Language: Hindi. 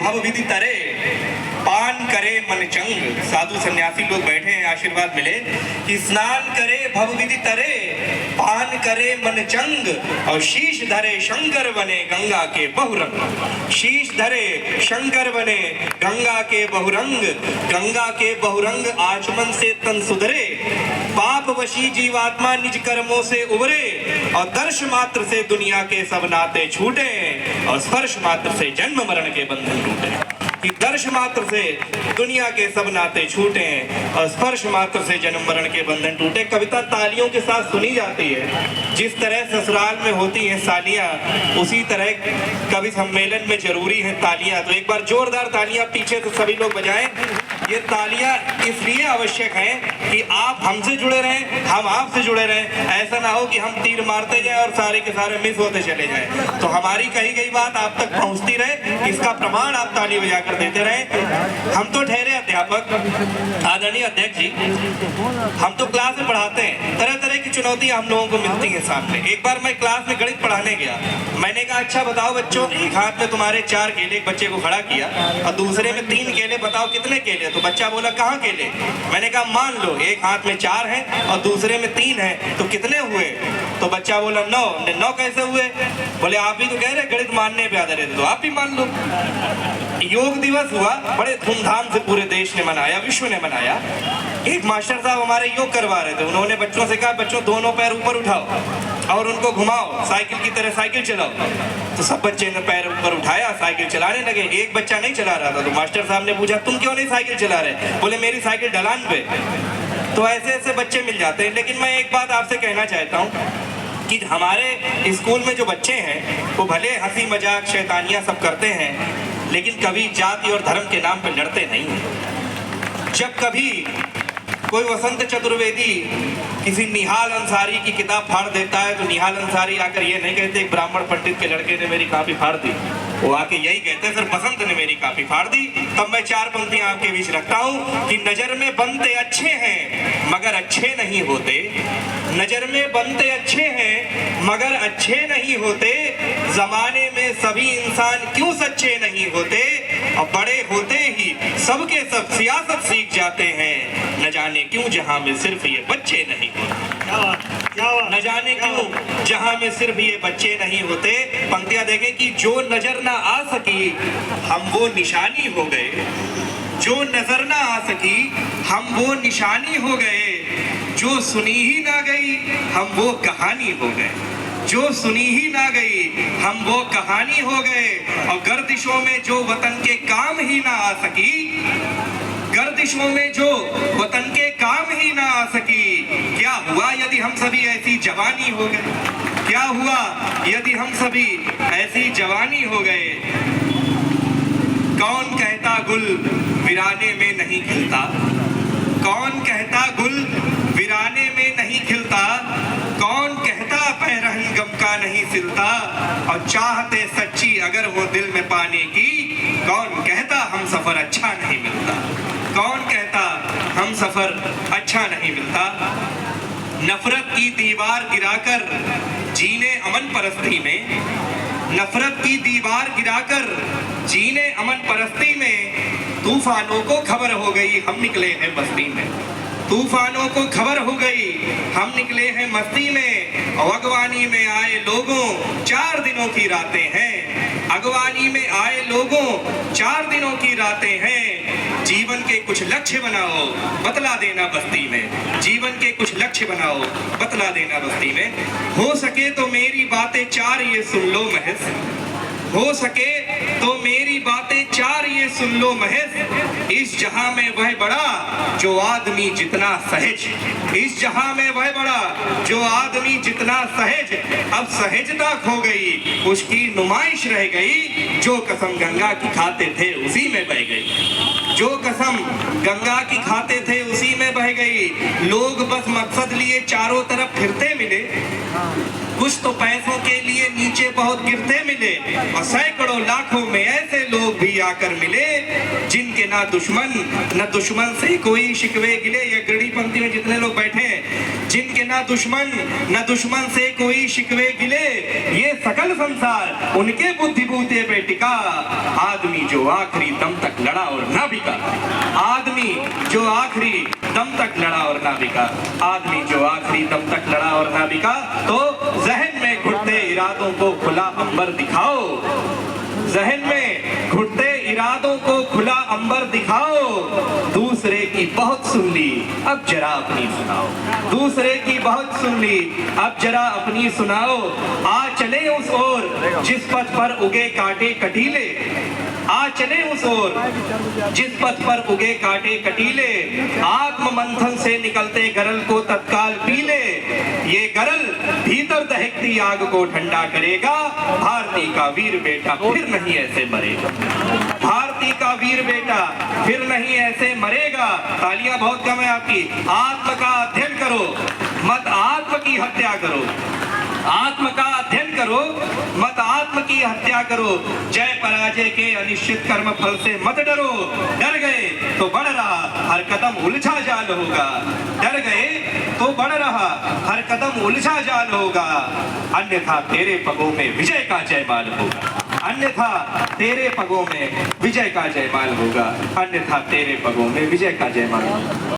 भव विधि तरे, पान करे मन चंग। साधु सन्यासी लोग बैठे हैं, आशीर्वाद मिले कि स्नान करे भव विधि तरे, पान करे मन चंग, और शीश धरे शंकर बने गंगा के बहुरंग। शीश धरे शंकर बने गंगा के बहुरंग। गंगा के बहुरंग आचमन से तन सुधरे, पाप वशी जीवात्मा निज कर्मों से उबरे, और दर्श मात्र से दुनिया के सब नाते छूटे, और स्पर्श मात्र से जन्म मरण के बंधन टूटे। कि दर्श मात्र से दुनिया के सब नाते छूटे, और स्पर्श मात्र से जन्म मरण के बंधन टूटे। कविता तालियों के साथ सुनी जाती है। जिस तरह ससुराल में होती हैं सालियां, उसी तरह कवि सम्मेलन में जरूरी है तालियां। तो एक बार जोरदार तालियां पीछे से सभी लोग बजाएं। ये तालियां इसलिए आवश्यक हैं कि आप हमसे जुड़े रहें, हम आपसे जुड़े रहें। ऐसा ना हो कि हम तीर मारते जाएं और सारे के सारे मिस होते चले जाएं। तो हमारी कही गई बात आप तक पहुंचती रहे, इसका प्रमाण आप ताली बजाकर देते रहे। हम तो ठहरे अध्यापक, आदरणीय अध्यक्ष जी, हम तो क्लास में पढ़ाते हैं। तरह तरह की चुनौतियां हम लोगों को मिलती हैं सामने। एक बार मैं क्लास में गणित पढ़ाने गया। मैंने कहा अच्छा बताओ बच्चों, एक हाथ में तुम्हारे 4 केले, एक बच्चे को खड़ा किया, और दूसरे में 3 केले, बताओ कितने केले? तो बच्चा बोला कहाँ केले? मैंने कहा मान लो एक हाथ में 4 है और दूसरे में 3 है, तो कितने हुए? तो बच्चा बोला 9। 9 कैसे हुए? बोले आप ही तो कह रहे गणित मानने पे आधारित है, तो आप भी मान लो। योग दिवस हुआ, बड़े धूमधाम से पूरे देश ने मनाया, विश्व ने मनाया। एक मास्टर साहब हमारे योग करवा रहे थे। उन्होंने बच्चों से कहा बच्चों दोनों पैर ऊपर उठाओ और उनको घुमाओ, साइकिल की तरह साइकिल चलाओ। तो सब बच्चे ने पैर ऊपर उठाया, साइकिल चलाने लगे। एक बच्चा नहीं चला रहा था, तो मास्टर साहब ने पूछा तुम क्यों नहीं साइकिल चला रहे? बोले मेरी साइकिल ढलान पे। तो ऐसे ऐसे बच्चे मिल जाते हैं। लेकिन मैं एक बात आपसे कहना चाहता हूँ कि हमारे स्कूल में जो बच्चे हैं वो भले हंसी मजाक शैतानियां सब करते हैं, लेकिन कभी जाति और धर्म के नाम पर लड़ते नहीं। जब कभी कोई वसंत चतुर्वेदी किसी निहाल अंसारी की किताब फाड़ देता है, तो निहाल अंसारी आकर ये नहीं कहते एक ब्राह्मण पंडित के लड़के ने मेरी कॉपी फाड़ दी। वो आके यही कहते सर बसंत ने मेरी कॉपी फाड़ दी। तब मैं 4 पंक्तियां आपके बीच रखता हूँ कि नजर में बनते अच्छे हैं मगर अच्छे नहीं होते। नजर में बनते अच्छे हैं मगर अच्छे नहीं होते। जमाने में सभी इंसान क्यों सच्चे नहीं होते, और बड़े होते ही सबके सब सियासत सीख जाते हैं। न जाने क्यों जहां में सिर्फ ये बच्चे नहीं होते। न जाने क्यों जहां में सिर्फ ये बच्चे नहीं होते। पंक्तियां देखें कि जो नजर ना आ सकी हम वो निशानी हो गए। जो नजर ना आ सकी हम वो निशानी हो गए। जो सुनी ही ना गई हम वो कहानी हो गए। जो सुनी ही ना गई हम वो कहानी हो गए। और गर्दिशों में जो वतन के काम ही ना आ सकी, गर्दिशों में जो वतन के काम ही ना आ सकी, क्या हुआ यदि हम सभी ऐसी जवानी हो गए? क्या हुआ यदि हम सभी ऐसी जवानी हो गए? कौन कहता गुल वीराने में नहीं खिलता? कौन कहता गुल वीराने में नहीं खिलता? कौन कहता पैरहन गम का नहीं सिलता? और चाहते सच्ची अगर वो दिल में पाने की, कौन कहता हम सफर अच्छा नहीं मिलता? कौन कहता हम सफर अच्छा नहीं मिलता? नफरत की दीवार गिराकर जीने अमन परस्ती में, नफरत की दीवार गिराकर जीने अमन परस्ती में, तूफानों को खबर हो गई हम निकले हैं मस्ती में। तूफानों को खबर हो गई हम निकले हैं मस्ती में। और अगवानी में आए लोगों 4 दिनों की रातें हैं। अगवानी में आए लोगों 4 दिनों की रातें हैं। जीवन के कुछ लक्ष्य बनाओ बतला देना बस्ती में। जीवन के कुछ लक्ष्य बनाओ बतला देना बस्ती में। हो सके तो मेरी बातें 4 ये सुन लो महज। हो सके तो मेरी बातें 4 ये सुन लो महज। इस जहां में वह बड़ा जो आदमी जितना सहज। इस जहां में वह बड़ा जो आदमी जितना सहज। अब सहजता खो गई उसकी नुमाइश रह गई। जो कसम गंगा की खाते थे उसी में बह गई। जो कसम गंगा की खाते थे उसी में बह गई। लोग बस मकसद लिए चारों तरफ फिरते मिले। कुछ तो पैसों के लिए नीचे बहुत गिरते मिले और सैकड़ों लाखों में ऐसे लोग भी आकर मिले जिनके ना दुश्मन से कोई शिकवे गिले। ये गड़ी पंक्ति में जितने लोग बैठे हैं, जिनके ना दुश्मन से कोई शिकवे गिले, ये सकल संसार उनके बुद्धिबूते पे टिका। आदमी जो आखिरी दम तक लड़ा और ना बिका, आदमी जो आखिरी दम तक लड़ा और ना बिका, आदमी जो आखिरी दम तक लड़ा और ना बिका। तो जहन में घुटते इरादों को खुला अंबर दिखाओ, जहन में घुटते इरादों को खुला अंबर दिखाओ। दूसरे की बहुत सुन ली, अब जरा अपनी सुनाओ, दूसरे की बहुत सुन ली, अब जरा अपनी सुनाओ। आ चले उस ओर जिस पथ पर उगे कांटे कटीले, आ चले उस ओर जिस पथ पर उगे कांटे कटीले। आत्म मंथन से निकलते गरल को तत्काल पी ले, ये गरल भीतर दहकती आग को ठंडा करेगा। भारती का वीर बेटा फिर नहीं ऐसे मरेगा, भारती का वीर बेटा फिर नहीं ऐसे मरेगा। तालियां बहुत कम है आपकी। आत्म का अध्ययन करो, मत आत्म की हत्या करो, आत्म का अध्ययन करो, मत आत्म की हत्या करो। जय पराजय के अनिश्चित कर्म फल से मत डरो, डर गए तो बढ़ रहा हर कदम उलझा जाल होगा, डर गए तो बढ़ रहा हर कदम उलझा जाल होगा। अन्यथा तेरे पगों में विजय का जयमाल होगा, अन्यथा तेरे पगों में विजय का जयमाल होगा, अन्यथा तेरे पगों में विजय का जयमाल होगा।